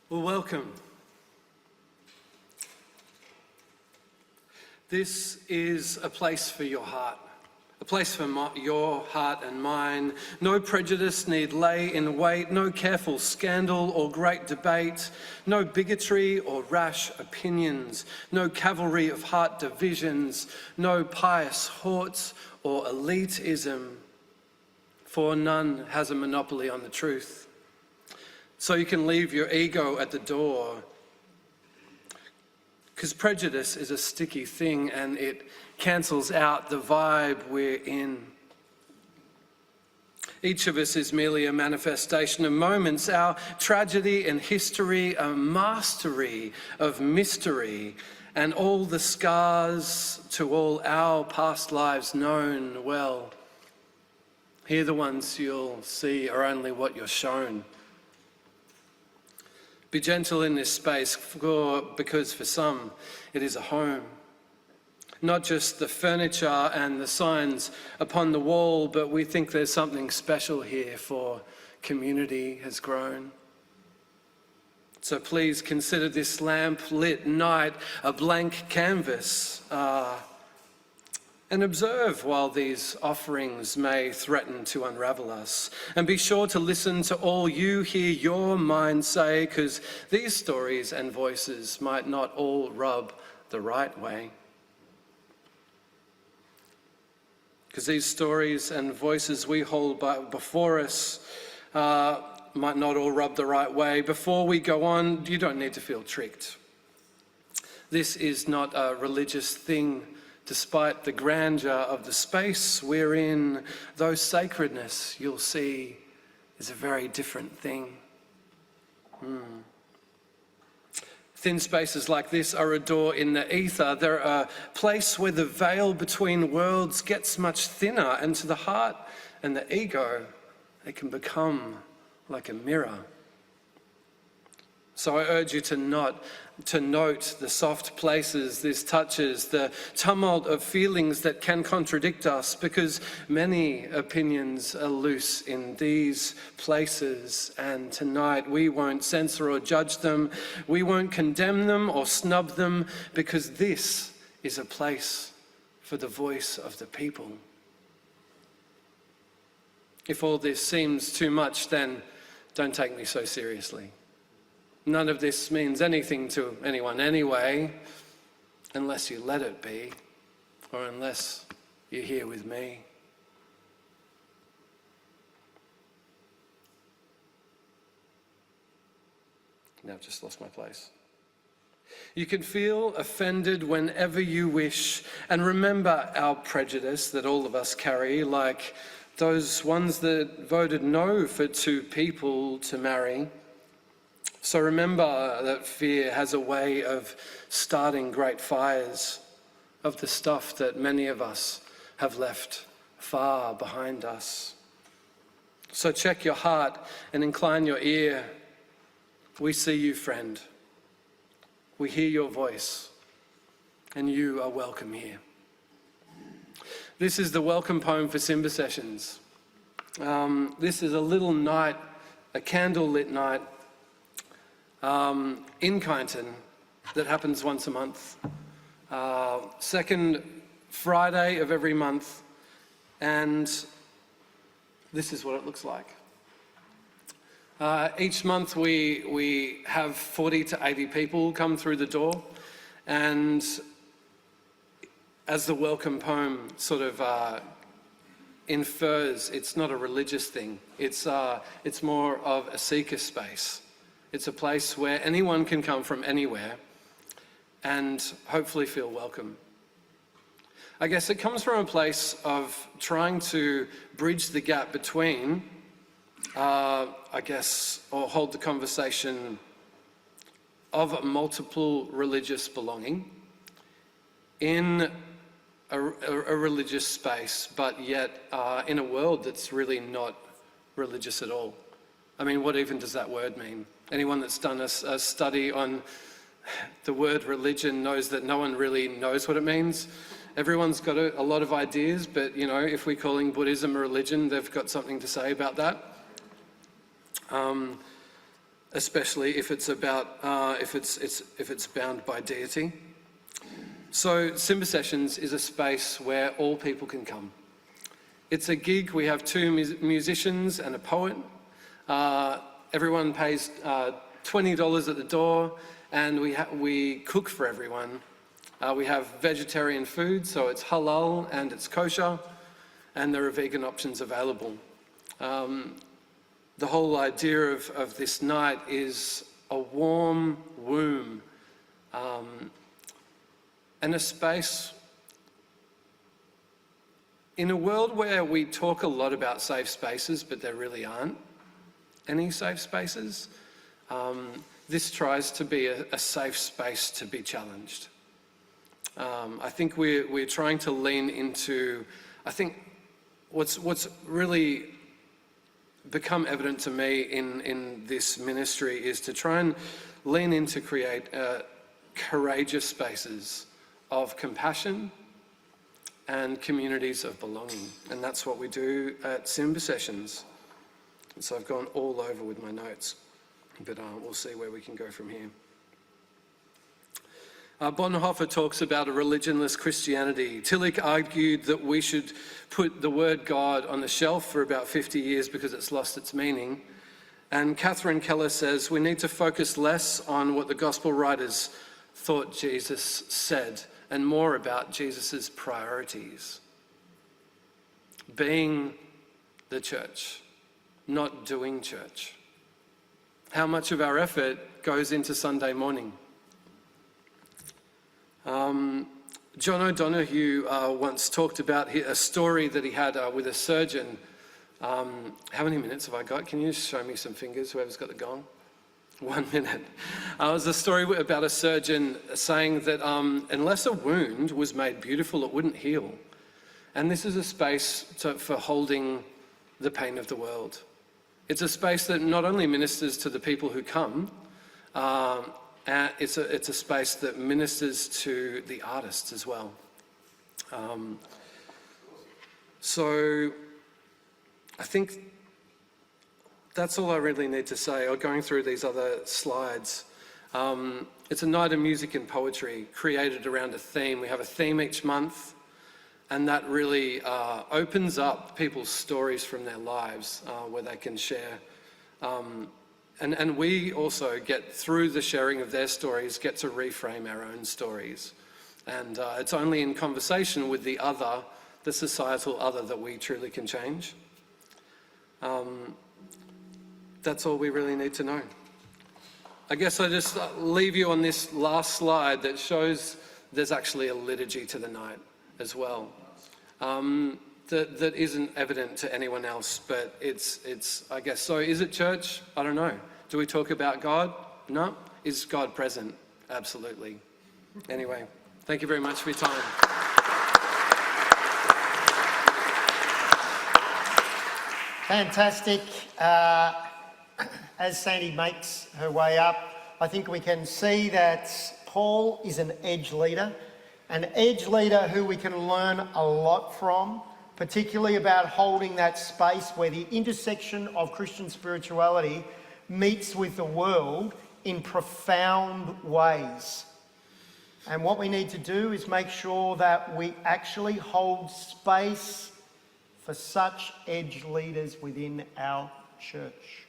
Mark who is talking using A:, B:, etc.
A: Well, welcome. This is a place for your heart, a place for your heart and mine. No prejudice need lay in wait, no careful scandal or great debate, no bigotry or rash opinions, no cavalry of heart divisions, no pious horts or elitism, for none has a monopoly on the truth. So you can leave your ego at the door, because prejudice is a sticky thing and it cancels out the vibe we're in. Each of us is merely a manifestation of moments, our tragedy and history, a mastery of mystery, and all the scars to all our past lives known well. Here the ones you'll see are only what you're shown. Be gentle in this space, because for some it is a home. Not just the furniture and the signs upon the wall, but we think there's something special here, for community has grown. So please consider this lamp-lit night a blank canvas, and observe while these offerings may threaten to unravel us. And be sure to listen to all you hear your mind say, because these stories and voices might not all rub the right way. Because these stories and voices we hold before us might not all rub the right way. Before we go on, you don't need to feel tricked. This is not a religious thing. Despite the grandeur of the space we're in, though sacredness, you'll see, is a very different thing. Thin spaces like this are a door in the ether. They're a place where the veil between worlds gets much thinner, and to the heart and the ego, they can become like a mirror. So I urge you to note the soft places this touches, the tumult of feelings that can contradict us, because many opinions are loose in these places. And tonight we won't censor or judge them. We won't condemn them or snub them, because this is a place for the voice of the people. If all this seems too much, then don't take me so seriously. None of this means anything to anyone anyway, unless you let it be, or unless you're here with me. Now I've just lost my place. You can feel offended whenever you wish, and remember our prejudice that all of us carry, like those ones that voted no for two people to marry. So remember that fear has a way of starting great fires of the stuff that many of us have left far behind us. So check your heart and incline your ear. We see you, friend. We hear your voice, and you are welcome here. This is the welcome poem for Simba Sessions. This is a little night, a candle-lit night, in Kyneton that happens once a month, second Friday of every month, and this is what it looks like. Each month we have 40 to 80 people come through the door, and as the welcome poem sort of infers, it's not a religious thing. It's more of a seeker space. It's a place where anyone can come from anywhere and hopefully feel welcome. I guess it comes from a place of trying to bridge the gap between, or hold the conversation of multiple religious belonging in a religious space, but yet in a world that's really not religious at all. I mean, what even does that word mean? Anyone that's done a study on the word religion knows that no one really knows what it means. Everyone's got a lot of ideas, but if we're calling Buddhism a religion, they've got something to say about that. especially if it's about if it's bound by deity. So Simba Sessions is a space where all people can come. It's a gig. We have two musicians and a poet. Everyone pays $20 at the door, and we cook for everyone. We have vegetarian food, so it's halal and it's kosher, and there are vegan options available. The whole idea of this night is a warm womb and a space in a world where we talk a lot about safe spaces, but there really aren't any safe spaces. This tries to be a safe space to be challenged. I think we're trying to lean into, I think what's really become evident to me in this ministry is to try and lean in to create courageous spaces of compassion and communities of belonging. And that's what we do at Simba Sessions. And so I've gone all over with my notes, but we'll see where we can go from here. Bonhoeffer talks about a religionless Christianity. Tillich argued that we should put the word God on the shelf for about 50 years because it's lost its meaning. And Catherine Keller says we need to focus less on what the gospel writers thought Jesus said and more about Jesus's priorities. Being the church, not doing church. How much of our effort goes into Sunday morning? John O'Donoghue once talked about a story that he had with a surgeon. How many minutes have I got? Can you just show me some fingers, whoever's got the gong? 1 minute. It was a story about a surgeon saying that unless a wound was made beautiful, it wouldn't heal. And this is a space for holding the pain of the world. It's a space that not only ministers to the people who come, it's a space that ministers to the artists as well. So I think that's all I really need to say. I'm going through these other slides. It's a night of music and poetry created around a theme. We have a theme each month, and that really opens up people's stories from their lives where they can share. And we also get, through the sharing of their stories, get to reframe our own stories. And it's only in conversation with the other, the societal other, that we truly can change. That's all we really need to know. I guess I just leave you on this last slide that shows there's actually a liturgy to the night as well. That isn't evident to anyone else, but it's I guess. So is it church? I don't know. Do we talk about God? No. Is God present? Absolutely. Anyway, thank you very much for your time.
B: Fantastic. As Sandy makes her way up, I think we can see that Paul is an edge leader who we can learn a lot from, particularly about holding that space where the intersection of Christian spirituality meets with the world in profound ways. And what we need to do is make sure that we actually hold space for such edge leaders within our church.